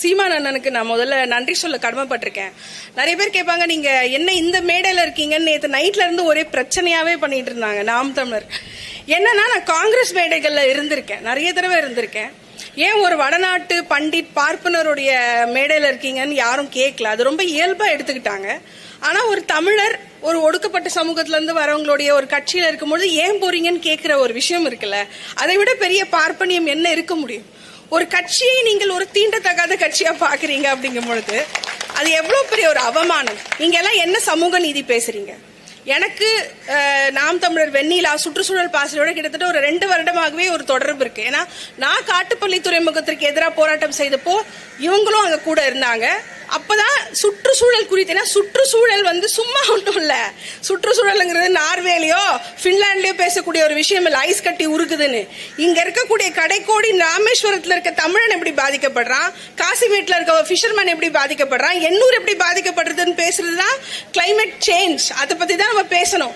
சீமான் அண்ணனுக்கு நான் முதல்ல நன்றி சொல்ல கடமைப்பட்டிருக்கேன். நிறைய பேர் கேட்பாங்க, நீங்க என்ன இந்த மேடையில இருக்கீங்கன்னு. நேற்று நைட்ல இருந்து ஒரே பிரச்சனையாவே பண்ணிட்டு இருந்தாங்க நாம் தமிழர். என்னன்னா, நான் காங்கிரஸ் மேடைகள்ல இருந்திருக்கேன், நிறைய தடவை இருந்திருக்கேன். ஏன் ஒரு வடநாட்டு பண்டிட் பார்ப்பனருடைய மேடையில இருக்கீங்கன்னு யாரும் கேட்கல. அது ரொம்ப இயல்பா எடுத்துக்கிட்டாங்க. ஆனா ஒரு தமிழர் ஒரு ஒடுக்கப்பட்ட சமூகத்துல இருந்து வரவங்களுடைய ஒரு கட்சியில இருக்கும்போது ஏன் போறீங்கன்னு கேட்கிற ஒரு விஷயம் இருக்குல்ல, அதை விட பெரிய பார்ப்பனியம் என்ன இருக்க முடியும்? ஒரு கட்சியை நீங்கள் ஒரு தீண்டத்தகாத கட்சியா பாக்குறீங்க அப்படிங்கும் பொழுது அது எவ்வளவு பெரிய ஒரு அவமானம். நீங்க எல்லாம் என்ன சமூக நீதி பேசுறீங்க? எனக்கு நாம் தமிழர் வெண்ணிலா சுற்றுச்சூழல் பாசறையோட கிட்டத்தட்ட ஒரு 2 வருடமாகவே ஒரு தொடர்பு இருக்கு. ஏன்னா நான் காட்டுப்பள்ளி துறைமுகத்திற்கு எதிராக போராட்டம் செய்தப்போ இவங்களும் அங்க கூட இருந்தாங்க. அப்பதான் சுற்றுச்சூழல் குறித்து, சுற்றுச்சூழல் சும்மா ஒன்றும் இல்ல. சுற்றுச்சூழல்ங்கிறது நார்வேலையோ பின்லாண்ட்லயோ பேசக்கூடிய ஒரு விஷயம் இல்ல. ஐஸ் கட்டி உருக்குதுன்னு இங்க இருக்கக்கூடிய கடைக்கோடி ராமேஸ்வரத்துல இருக்க தமிழன் எப்படி பாதிக்கப்படுறான், காசிமேட்ல இருக்க ஃபிஷர்மேன் எப்படி பாதிக்கப்படுறான், எண்ணூர் எப்படி பாதிக்கப்படுறதுன்னு பேசுறதுதான் கிளைமேட் சேஞ்ச். அதை பத்தி தான் நம்ம பேசணும்.